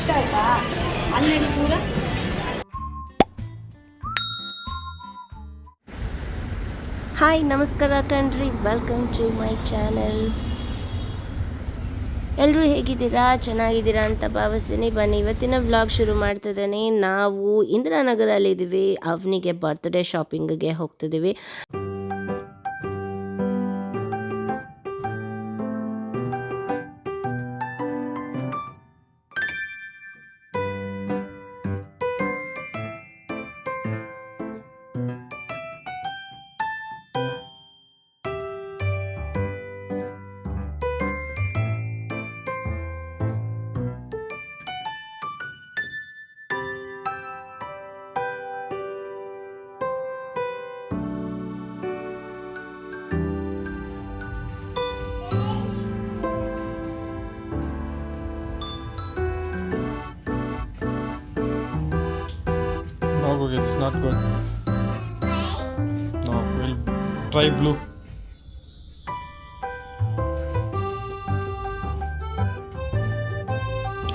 ಇಷ್ಟ ಆಯ್ತಾ? ಅಲ್ಲಿ ಪೂರ ಹಾಯ್ ನಮಸ್ಕಾರ ಕಣ್ರಿ, ವೆಲ್ಕಮ್ ಟು ಮೈ ಚಾನಲ್. ಎಲ್ಲರೂ ಹೇಗಿದ್ದೀರಾ? ಚೆನ್ನಾಗಿದ್ದೀರಾ ಅಂತ ಭಾವಿಸ್ತೀನಿ. ಬನ್ನಿ ಇವತ್ತಿನ ವ್ಲಾಗ್ ಶುರು ಮಾಡ್ತಿದ್ದೇನೆ. ನಾವು ಇಂದಿರಾನಗರಲ್ಲಿದ್ದೀವಿ. ಅವನಿಗೆ birthday ಶಾಪಿಂಗ್ಗೆ ಹೋಗ್ತಿದ್ದೀವಿ. No, it's not good. No, we'll try blue.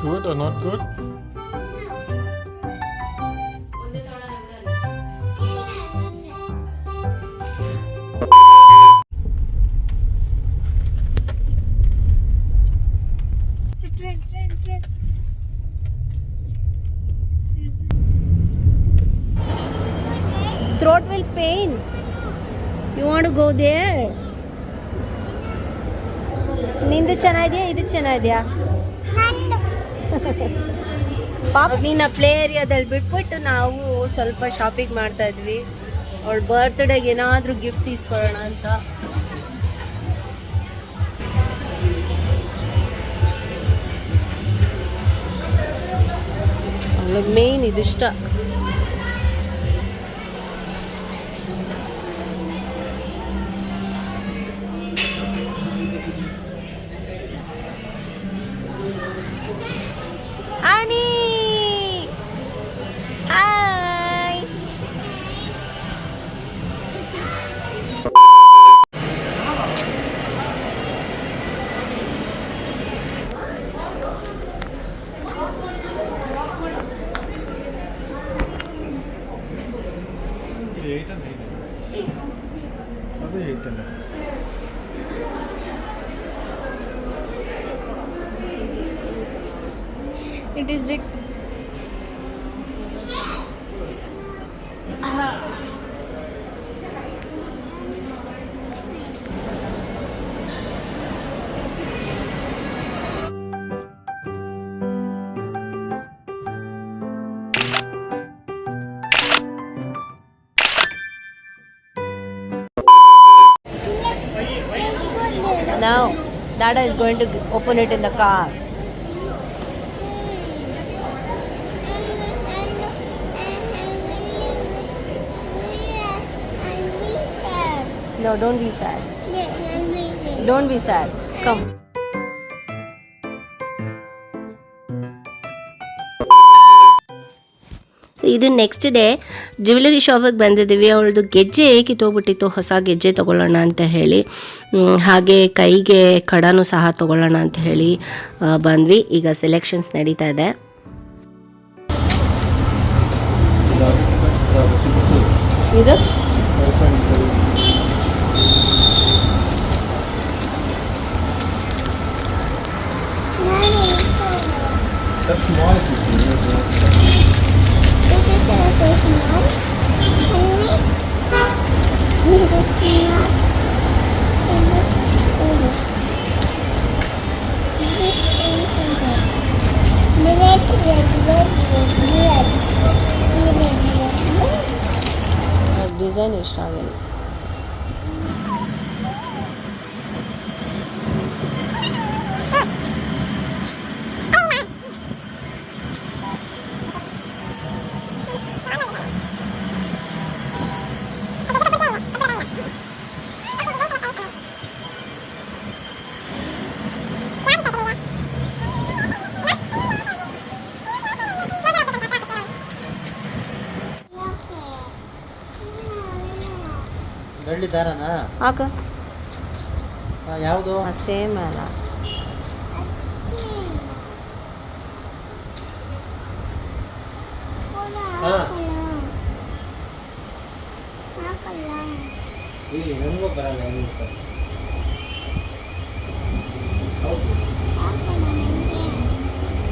Good or not good? Throat will pain. You want to go there? ನಿಂದು ಚೆನ್ನಾಗಿದೆಯಾ, ಇದು ಚೆನ್ನಾಗಿದೆಯಾ? ಪಾಪ ನಿನ್ನ ಪ್ಲೇ ಏರಿಯಾದಲ್ಲಿ ಬಿಟ್ಬಿಟ್ಟು ನಾವು ಸ್ವಲ್ಪ ಶಾಪಿಂಗ್ ಮಾಡ್ತಾ ಇದ್ವಿ. ಅವಳ ಬರ್ತ್ಡೇಗೆ ಏನಾದರೂ ಗಿಫ್ಟ್ ಇಸ್ಕೊಳ್ಳೋಣ ಅಂತ. ಅವಳಿಗೆ main ಇದಿಷ್ಟ. It is big. Now, Dada is going to open it in the car. No, don't be sad. Don't be sad. Come. ಇದು ನೆಕ್ಸ್ಟ್ ಡೇ ಜ್ಯುವೆಲರಿ ಶಾಪಿಗೆ ಬಂದಿದ್ದೀವಿ. ಅವಳದು ಗೆಜ್ಜೆ ಕಿತ್ತೋಗ್ಬಿಟ್ಟಿತ್ತು, ಹೊಸ ಗೆಜ್ಜೆ ತೊಗೊಳ್ಳೋಣ ಅಂತ ಹೇಳಿ. ಹಾಗೆ ಕೈಗೆ ಕಡನೂ ಸಹ ತೊಗೊಳ್ಳೋಣ ಅಂತ ಹೇಳಿ ಬಂದ್ವಿ. ಈಗ ಸೆಲೆಕ್ಷನ್ಸ್ ನಡೀತಾ ಇದೆ. ಇದು ಡಿಸೈನ್ ಇಷ್ಟ ಆಗಲ್ಲ. ಬೆಳ್ಳಿ ದಾರನಾ ಹಾಕ ಯಾವುದು ಸೇಮ್ ಅಲ್ಲ. ಇಲ್ಲಿ ನನಗೂ ಬರಲ್ಲ ಇಂಗ್ಲೀಷ್.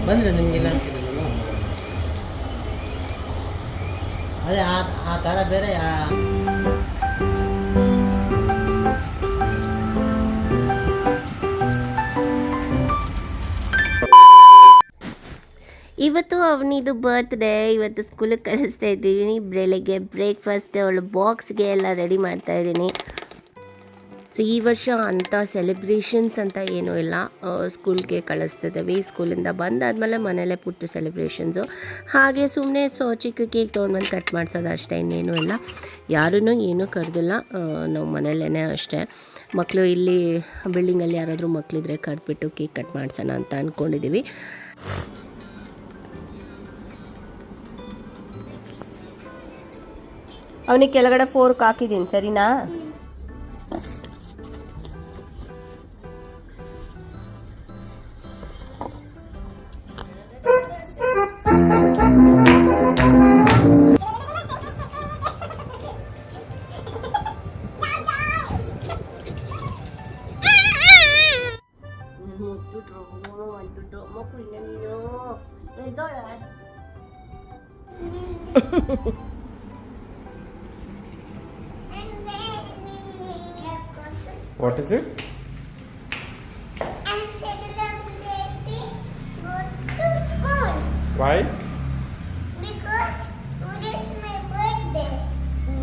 ಬಂದರೆ ನಿಮಗಿಲ್ಲ ಅಂತಿದ್ದೆ ನಾನು. ಅದೇ ಆ ಥರ ಬೇರೆ. ಇವತ್ತು ಅವನಿದು ಬರ್ತ್ಡೇ. ಇವತ್ತು ಸ್ಕೂಲಿಗೆ ಕಳಿಸ್ತಾ ಇದ್ದೀವಿ. ಬೆಳಗ್ಗೆ ಬ್ರೇಕ್ಫಾಸ್ಟ್ ಅವಳು ಬಾಕ್ಸ್ಗೆ ಎಲ್ಲ ರೆಡಿ ಮಾಡ್ತಾ ಇದ್ದೀನಿ. ಸೊ ಈ ವರ್ಷ ಅಂಥ ಸೆಲೆಬ್ರೇಷನ್ಸ್ ಅಂತ ಏನೂ ಇಲ್ಲ. ಸ್ಕೂಲ್ಗೆ ಕಳಿಸ್ತಿದ್ದೀವಿ. ಸ್ಕೂಲಿಂದ ಬಂದಾದಮೇಲೆ ಮನೇಲೇ ಪುಟ್ಟು ಸೆಲೆಬ್ರೇಷನ್ಸು. ಹಾಗೆ ಸುಮ್ಮನೆ ಚಿಕ್ಕ ಕೇಕ್ ತೊಗೊಂಡ್ಬಂದು ಕಟ್ ಮಾಡ್ಸೋದು ಅಷ್ಟೇ, ಇನ್ನೇನೂ ಇಲ್ಲ. ಯಾರೂ ಏನೂ ಕರೆದಿಲ್ಲ, ನಾವು ಮನೇಲೇ ಅಷ್ಟೇ. ಮಕ್ಕಳು ಇಲ್ಲಿ ಬಿಲ್ಡಿಂಗಲ್ಲಿ ಯಾರಾದರೂ ಮಕ್ಕಳಿದ್ರೆ ಕರೆದ್ಬಿಟ್ಟು ಕೇಕ್ ಕಟ್ ಮಾಡ್ಸೋಣ ಅಂತ ಅಂದ್ಕೊಂಡಿದ್ದೀವಿ. ಅವನಿಗೆ ಕೆಳಗಡೆ ಫೋರ್ಕ್ ಹಾಕಿದ್ದೀನಿ, ಸರಿನಾ? What is it? I'm celebrating go to school Why? because today is my birthday.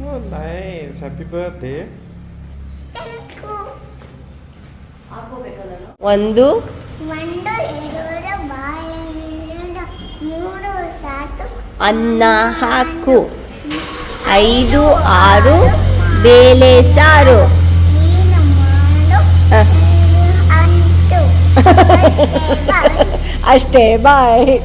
Oh, nice. Happy birthday. Thank you. ಒಂದು ಎರಡು ಬಾಳೆಹಣ್ಣು, ಮೂರು ಸಾಟು, ಅನ್ನ ಹಾಕು, 5, 6 ಬೇಳೆ ಸಾರು. ನೀನು ಮಾಡು, ಅಂಟು. ಅಷ್ಟೇ, ಬಾಯ್.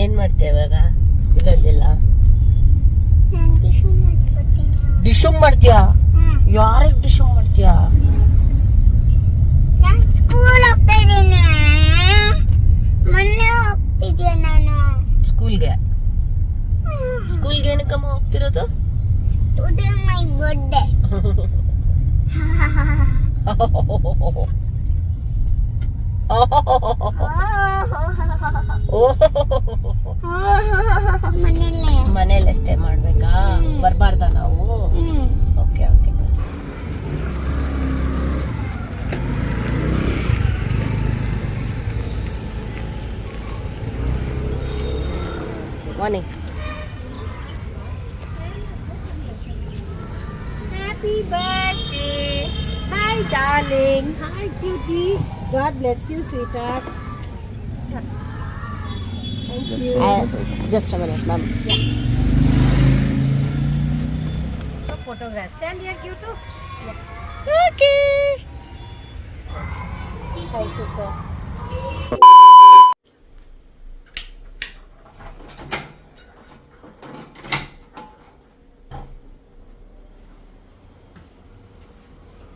ಏನ್ ಮಾಡ್ತೀಯ ಇವಾಗ ಸ್ಕೂಲಲ್ಲೆಲ್ಲ? ಡಿಶುಮ್ ಮಾಡ್ತೀಯಾ? ಯಾರಿಗೆ ಡಿಶುಮ್ ಮಾಡ್ತೀಯಾ? ನಾನು ಸ್ಕೂಲ್ ಹೋಗ್ತಾ ಇದ್ದೀನಿ. ಮೊನ್ನೆ ಹೋಗ್ತಿದ್ಯಾ ನಾನು ಸ್ಕೂಲ್ಗೆ ಏನಕ್ಕಮ್ಮ ಹೋಗ್ತಿರೋದು? Today my birthday. ಮನೇಲೆ ಸ್ಟೇ ಮಾಡ್ಬೇಕಾ? ಬರ್ಬಾರ್ದಾ ನಾವು? Okay okay. Morning. Happy birthday, my darling. Hi, cutie. God bless you, sweetheart. Thank you. Just a minute, ma'am. Photograph. Stand here, cute. Okay. Thank you, sir.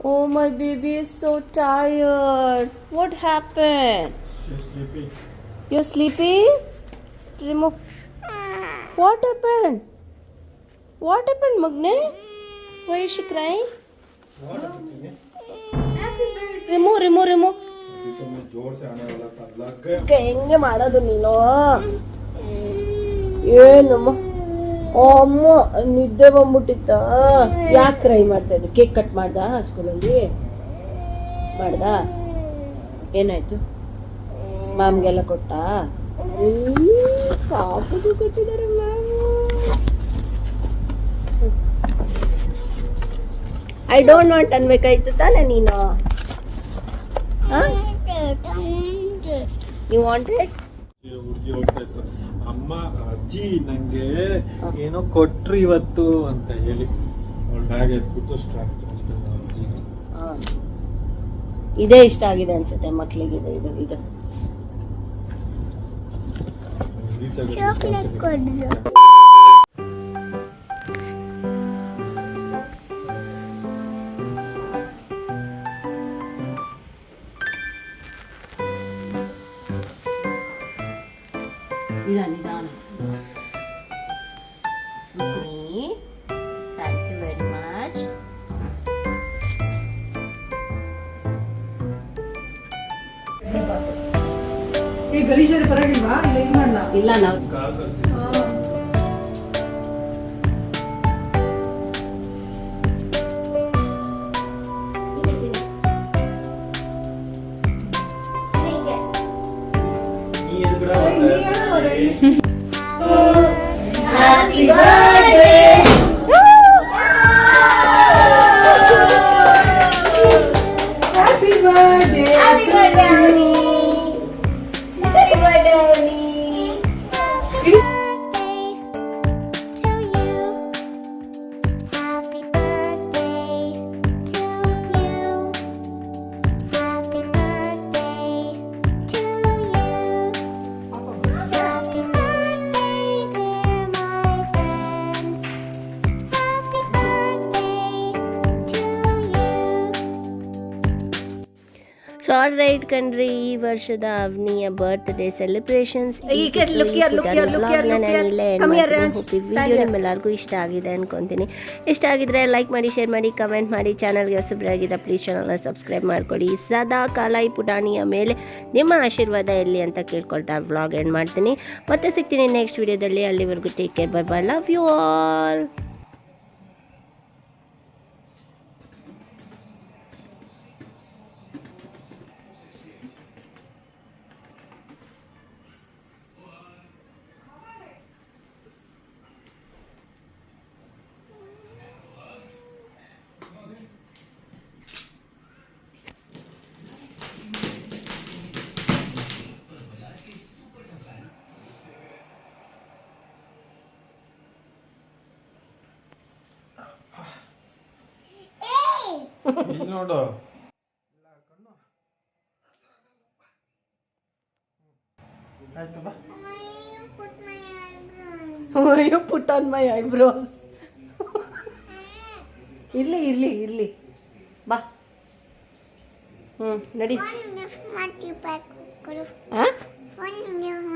Oh, my baby is so tired. What happened? She's sleeping. You're sleepy? Remove. What happened? What happened, Magne? Why is she crying? What happened? Remove. तुम्हें जोर से आने वाला था, लग ಹೆಂಗೆ ಮಾಡೋದು ನೀನು? ಏನಮ್ಮ ಅಮ್ಮ ನಿದ್ದೆ ಬಂದ್ಬಿಟ್ಟಿತ್ತ? ಯಾಕೆ ಕ್ರೈ ಮಾಡ್ತಾ ಇದ್ದು? ಕೇಕ್ ಕಟ್ ಮಾಡ್ದ ಸ್ಕೂಲಲ್ಲಿ? ಮಾಡ್ದ? ಏನಾಯ್ತು? ಮ್ಯಾಮ್ಗೆಲ್ಲ ಕೊಟ್ಟ? ಪಾಪದು ಕೊಟ್ಟಿದ್ದಾರೆ ಮ್ಯಾಮ್. ಐ ಡೋಂಟ್ ವಾಂಟ್ ಅನ್ಬೇಕಾಯ್ತು ತಾನೆ ನೀನು? You want it? ಹುಡುಗಿ ಹೋಗ್ತಾ ಇತ್ತು, ಅಮ್ಮ ಅಜ್ಜಿ ನಂಗೆ ಏನೋ ಕೊಟ್ರು ಇವತ್ತು ಅಂತ ಹೇಳಿ ಅವಳ ಬ್ಯಾಗ್ ಎತ್ಬಿಟ್ಟು ಸ್ಟಾರ್ಟ್ ಅಜ್ಜಿಗೆ ಇದೇ ಇಷ್ಟ ಆಗಿದೆ ಅನ್ಸುತ್ತೆ ಮಕ್ಳಿಗೆ. ಇದು ಚಾಕ್ಲೇಟ್ ಕೊಡ್ರು. ನಿಧಾನ. Thank you very much. ಗಲೀಜಾರಿ ಪರವಾಗಿಲ್ವಾ? ಇಲ್ಲ ನಾವು Happy birthday. Happy birthday. Happy birthday, Avni. Happy birthday, Avni. To you. Happy birthday to you. Happy birthday to you. Happy birthday, dear my friend. Happy birthday to you. So all right ಕಣ್ರಿ, ಈ ವರ್ಷದ ಅವನಿಯ birthday celebrations ನಿಮ್ಮೆಲ್ಲರಿಗೂ ಇಷ್ಟ ಆಗಿದೆ ಅನ್ಕೊಂತೀನಿ. ಇಷ್ಟ ಆಗಿದ್ರೆ like ಮಾಡಿ, ಶೇರ್ ಮಾಡಿ, ಕಮೆಂಟ್ ಮಾಡಿ. ಚಾನಲ್ಗೆ ಹೊಸಬ್ರಾಗಿದ್ದರೆ ಪ್ಲೀಸ್ ಚಾನಲ್ನ ಸಬ್ಸ್ಕ್ರೈಬ್ ಮಾಡ್ಕೊಳ್ಳಿ. ಸದಾ ಕಾಲ ಈ ಪುಟಾಣಿಯ ಮೇಲೆ ನಿಮ್ಮ ಆಶೀರ್ವಾದ ಇರಲಿ ಅಂತ ಕೇಳ್ಕೊಳ್ತಾ ವ್ಲಾಗ್ ಎಂಡ್ ಮಾಡ್ತೀನಿ. ಮತ್ತೆ ಸಿಗ್ತೀನಿ ನೆಕ್ಸ್ಟ್ ವಿಡಿಯೋದಲ್ಲಿ. ಅಲ್ಲಿವರೆಗೂ take care, bye bye, love you all. ಇಲ್ಲಿ ನೋಡು. ಆಯ್ತು ಬಾ. You put on my eyebrows. ಇರ್ಲಿ ಬಾ. ನಡಿ. One gift Matthew back. Huh? One gift